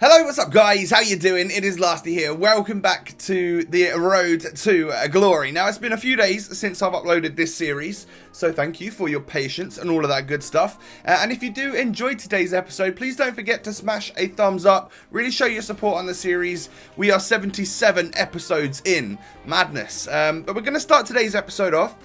Hello, what's up guys? How you doing? It is Lasty here. Welcome back to the road to glory. Now, it's been a few days since I've uploaded this series, so thank you for your patience and all of that good stuff. And if you do enjoy today's episode, please don't forget to smash a thumbs up. Really show your support on the series. We are 77 episodes in. Madness. But we're going to start today's episode off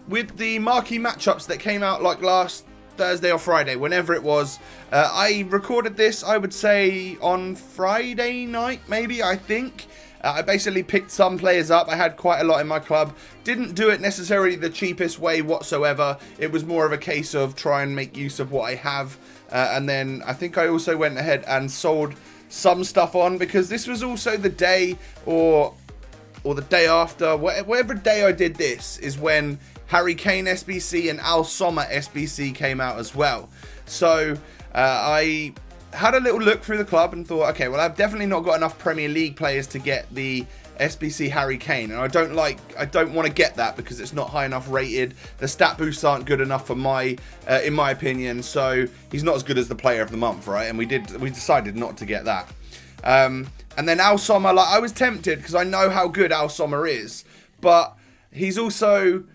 with the marquee matchups that came out like last Thursday or Friday, whenever it was. I recorded this, I would say, on Friday night, maybe, I think. I basically picked some players up. I had quite a lot in my club. Didn't do it necessarily the cheapest way whatsoever. It was more of a case of try and make use of what I have. And then I think I also went ahead and sold some stuff on, because this was also the day or the day after, whatever day I did this, is when Harry Kane SBC and Al Sommer SBC came out as well. So I had a little look through the club and thought, okay, well, I've definitely not got enough Premier League players to get the SBC Harry Kane, and I don't want to get that because it's not high enough rated. The stat boosts aren't good enough for in my opinion. So he's not as good as the Player of the Month, right? And we decided not to get that. And then Al Sommer, like, I was tempted because I know how good Al Sommer is, but he's also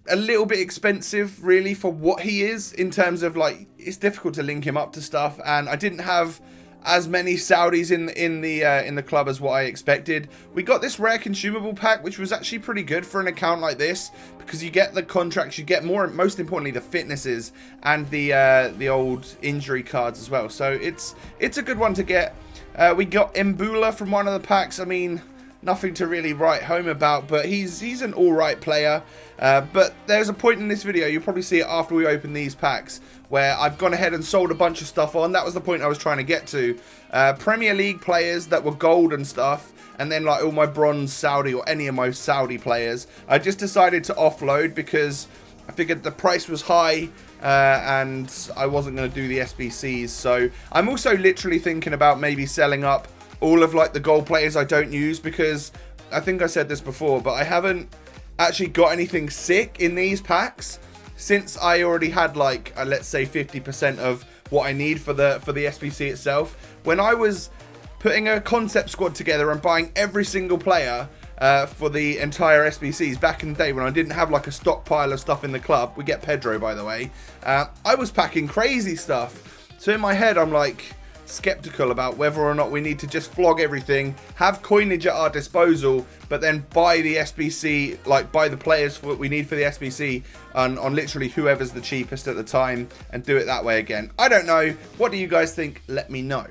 a little bit expensive, really, for what he is, in terms of, like, it's difficult to link him up to stuff, and I didn't have as many Saudis in the club as what I expected. We got this rare consumable pack, which was actually pretty good for an account like this, because you get the contracts, you get most importantly the fitnesses, and the old injury cards as well. So it's a good one to get. We got Mbula from one of the packs. I mean, nothing to really write home about, but he's an alright player. But there's a point in this video, you'll probably see it after we open these packs, where I've gone ahead and sold a bunch of stuff on. That was the point I was trying to get to. Premier League players that were gold and stuff, and then like all my bronze Saudi or any of my Saudi players, I just decided to offload because I figured the price was high, and I wasn't going to do the SBCs. So I'm also literally thinking about maybe selling up all of like the gold players I don't use, because I think I said this before, but I haven't actually got anything sick in these packs since I already had like let's say 50% of what I need for the SBC itself. When I was putting a concept squad together and buying every single player for the entire SBCs back in the day, when I didn't have like a stockpile of stuff in the club, we get Pedro by the way, I was packing crazy stuff. So in my head I'm like skeptical about whether or not we need to just flog everything, have coinage at our disposal, but then buy the SBC, like buy the players for what we need for the SBC on literally whoever's the cheapest at the time, and do it that way again. I don't know. What do you guys think? Let me know.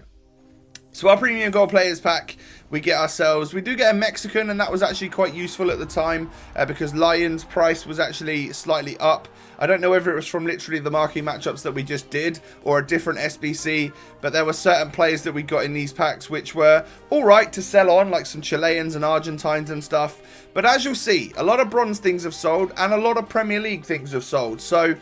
So our premium gold players pack, we get ourselves, we do get a Mexican, and that was actually quite useful at the time because Lion's price was actually slightly up. I don't know whether it was from literally the marquee matchups that we just did or a different SBC, but there were certain players that we got in these packs which were alright to sell on, like some Chileans and Argentines and stuff. But as you'll see, a lot of bronze things have sold and a lot of Premier League things have sold. So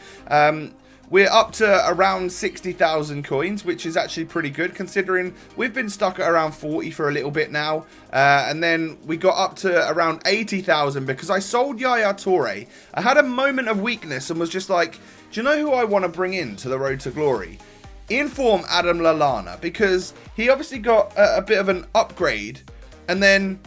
we're up to around 60,000 coins, which is actually pretty good considering we've been stuck at around 40 for a little bit now. And then we got up to around 80,000 because I sold Yaya Toure. I had a moment of weakness and was just like, do you know who I want to bring in to the road to glory? Inform Adam Lallana, because he obviously got a bit of an upgrade, and then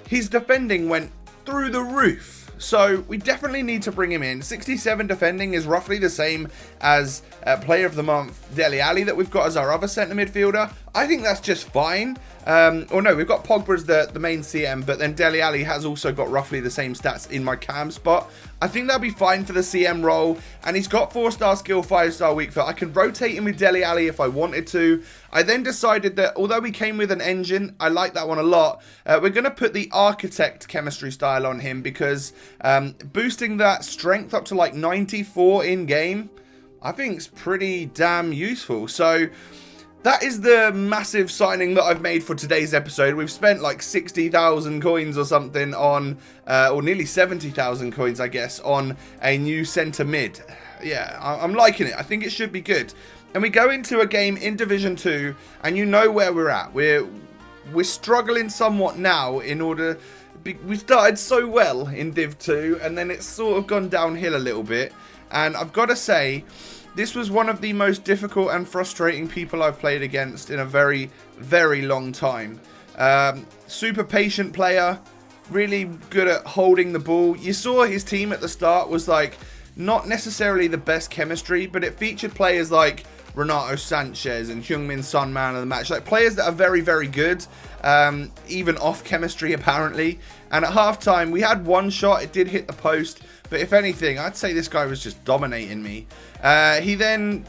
his defending went through the roof. So we definitely need to bring him in. 67 defending is roughly the same as Player of the Month Dele Alli that we've got as our other centre midfielder. I think that's just fine. Or no, we've got Pogba as the main CM, but then Dele Alli has also got roughly the same stats in my cam spot. I think that'll be fine for the CM role, and he's got 4-star skill, 5-star weak foot. I can rotate him with Dele Alli if I wanted to. I then decided that although we came with an engine, I like that one a lot, we're going to put the architect chemistry style on him, because boosting that strength up to like 94 in game, I think it's pretty damn useful. So that is the massive signing that I've made for today's episode. We've spent like 60,000 coins or something on, or nearly 70,000 coins, I guess, on a new centre mid. Yeah, I'm liking it. I think it should be good. And we go into a game in Division 2, and you know where we're at. We're struggling somewhat now in order... We started so well in Div 2, and then it's sort of gone downhill a little bit. And I've got to say, this was one of the most difficult and frustrating people I've played against in a very, very long time. Super patient player, really good at holding the ball. You saw his team at the start was like not necessarily the best chemistry, but it featured players like Renato Sanchez and Heung-min Son, man of the match, like players that are very, very good, even off chemistry apparently. And at halftime we had one shot, it did hit the post, but if anything I'd say this guy was just dominating me. He then,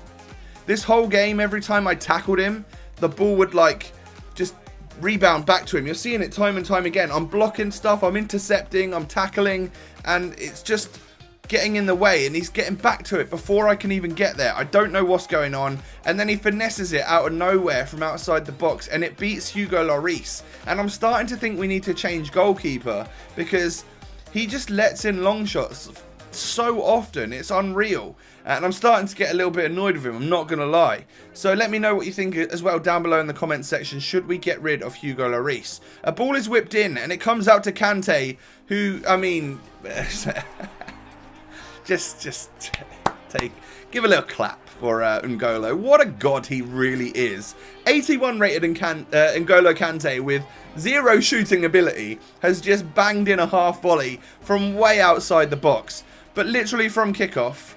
this whole game, every time I tackled him, the ball would like just rebound back to him. You're seeing it time and time again. I'm blocking stuff, I'm intercepting, I'm tackling, and it's just getting in the way, and he's getting back to it before I can even get there. I don't know what's going on, and then he finesses it out of nowhere from outside the box, and it beats Hugo Lloris. And I'm starting to think we need to change goalkeeper, because he just lets in long shots so often, it's unreal. And I'm starting to get a little bit annoyed with him, I'm not gonna lie. So let me know what you think as well down below in the comments section. Should we get rid of Hugo Lloris? A ball is whipped in, and it comes out to Kante, who, I mean, just give a little clap for N'Golo. What a god he really is. 81 rated N'Golo Kante with 0 shooting ability has just banged in a half volley from way outside the box. But literally from kickoff,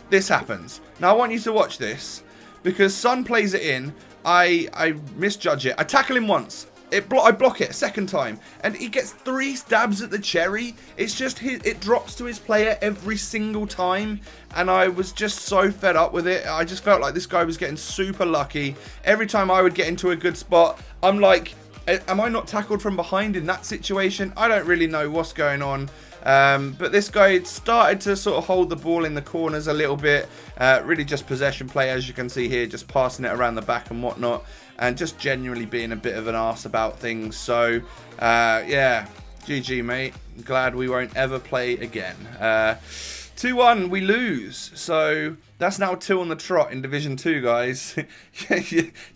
this happens. Now I want you to watch this, because Son plays it in, I misjudge it, I tackle him once. I block it a second time, and he gets 3 stabs at the cherry. It's just, it drops to his player every single time, and I was just so fed up with it. I just felt like this guy was getting super lucky. Every time I would get into a good spot, I'm like, am I not tackled from behind in that situation? I don't really know what's going on. But this guy started to sort of hold the ball in the corners a little bit. Really just possession play, as you can see here, just passing it around the back and whatnot, and just genuinely being a bit of an arse about things. So yeah, GG mate, glad we won't ever play again. 2-1, we lose, so that's now 2 on the trot in Division 2, guys.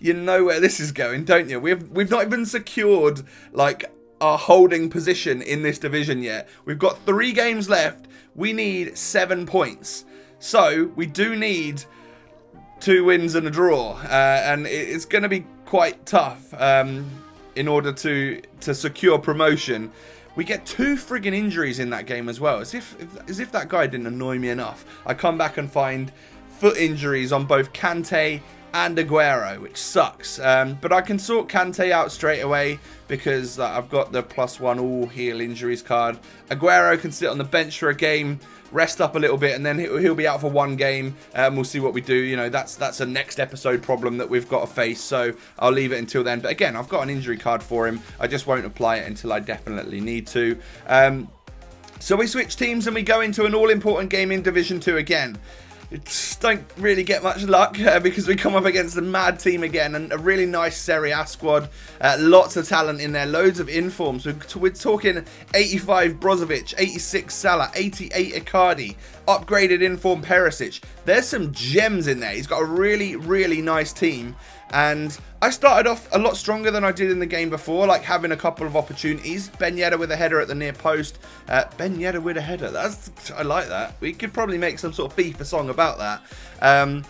You know where this is going, don't you? We've not even secured like our holding position in this division yet. We've got 3 games left. We need 7 points, so we do need 2 wins and a draw, and it's going to be quite tough in order to secure promotion. We get 2 friggin' injuries in that game as well, as if that guy didn't annoy me enough. I come back and find foot injuries on both Kante and Aguero, which sucks. But I can sort Kante out straight away because I've got the +1 all heal injuries card. Aguero can sit on the bench for a game, rest up a little bit, and then he'll be out for 1 game. We'll see what we do. You know, that's a next episode problem that we've got to face, so I'll leave it until then. But again, I've got an injury card for him. I just won't apply it until I definitely need to. So we switch teams and we go into an all-important game in Division 2 again. Just don't really get much luck because we come up against a mad team again, and a really nice Serie A squad. Lots of talent in there, loads of informs. We're talking 85 Brozovic, 86 Salah, 88 Icardi, upgraded inform Perisic. There's some gems in there. He's got a really, really nice team. And I started off a lot stronger than I did in the game before, like having a couple of opportunities. Ben Yedder with a header at the near post. Ben Yedder with a header. I like that. We could probably make some sort of FIFA song about that.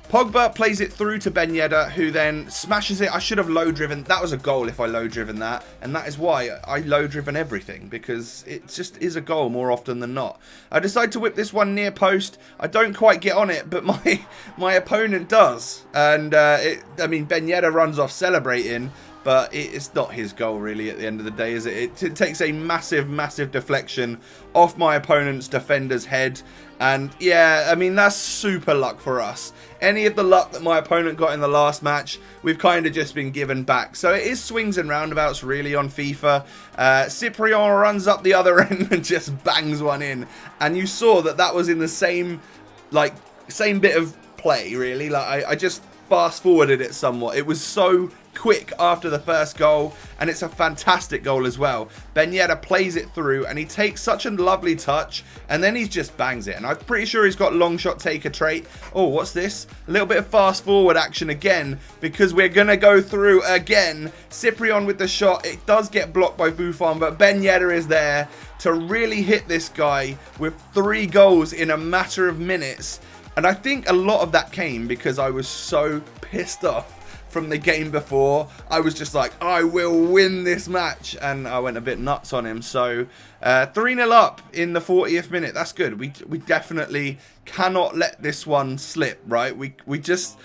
Pogba plays it through to Ben Yedder, who then smashes it. I should have low-driven. That was a goal if I low-driven that. And that is why I low-driven everything, because it just is a goal more often than not. I decide to whip this one near post. I don't quite get on it, but my opponent does. And, I mean, Ben Yedder runs off celebrating, but it's not his goal really at the end of the day, is it? It takes a massive, massive deflection off my opponent's defender's head. And yeah, I mean, that's super luck for us. Any of the luck that my opponent got in the last match, we've kind of just been given back. So it is swings and roundabouts really on FIFA. Cyprian runs up the other end and just bangs one in. And you saw that was in the same bit of play really. Like I just fast forwarded it somewhat. It was so quick after the first goal, and it's a fantastic goal as well. Ben Yedder plays it through, and he takes such a lovely touch, and then he just bangs it. And I'm pretty sure he's got long shot taker trait. Oh, what's this? A little bit of fast forward action again, because we're gonna go through again. Cyprian with the shot. It does get blocked by Buffon, but Ben Yedder is there to really hit this guy with 3 goals in a matter of minutes. And I think a lot of that came because I was so pissed off from the game before. I was just like, I will win this match, and I went a bit nuts on him. So 3-0 up in the 40th minute. That's good. We definitely cannot let this one slip, right? We just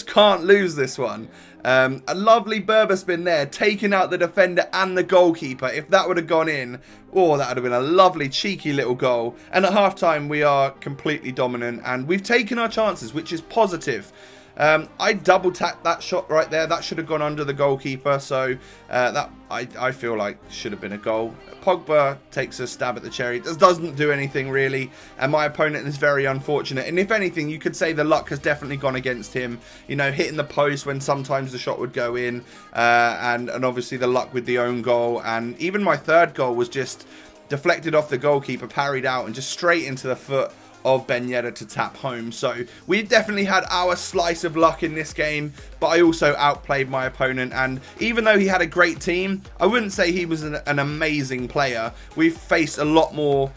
can't lose this one. A lovely Berber spin there, taking out the defender and the goalkeeper. If that would have gone in, oh, that would have been a lovely cheeky little goal. And at halftime we are completely dominant, and we've taken our chances, which is positive. I double tapped that shot right there. That should have gone under the goalkeeper. So that I feel like should have been a goal. Pogba takes a stab at the cherry. Doesn't do anything really. And my opponent is very unfortunate. And if anything, you could say the luck has definitely gone against him. You know, hitting the post when sometimes the shot would go in. And obviously the luck with the own goal. And even my third goal was just deflected off the goalkeeper, parried out, and just straight into the foot of Ben Yedder to tap home. So we definitely had our slice of luck in this game, but I also outplayed my opponent. And even though he had a great team, I wouldn't say he was an amazing player. We've faced a lot more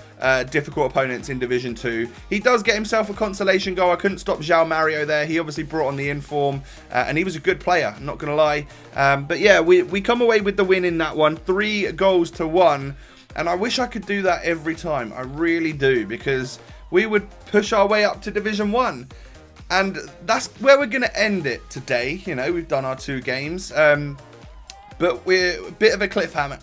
difficult opponents in Division 2. He does get himself a consolation goal. I couldn't stop João Mario there. He obviously brought on the inform, and he was a good player, I'm not going to lie. But yeah, we come away with the win in that one, 3-1. And I wish I could do that every time. I really do, because we would push our way up to Division 1. And that's where we're going to end it today. You know, we've done our 2 games. But we're a bit of a cliffhanger.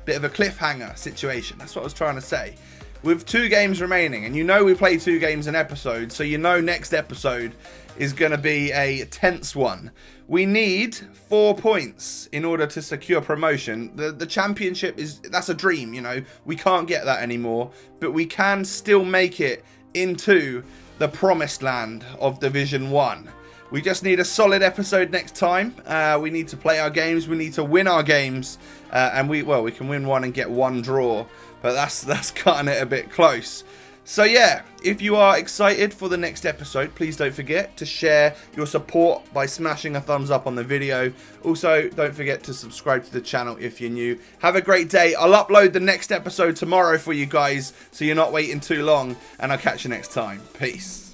Bit of a cliffhanger situation. That's what I was trying to say. With 2 games remaining. And you know we play 2 games an episode. So you know next episode is going to be a tense one. We need 4 points in order to secure promotion. The championship that's a dream, you know. We can't get that anymore, but we can still make it into the promised land of Division 1. We just need a solid episode next time. We need to play our games. We need to win our games, and we can win 1 and get 1 draw, but that's cutting it a bit close. So yeah, if you are excited for the next episode, please don't forget to share your support by smashing a thumbs up on the video. Also, don't forget to subscribe to the channel if you're new. Have a great day. I'll upload the next episode tomorrow for you guys, so you're not waiting too long, and I'll catch you next time. Peace.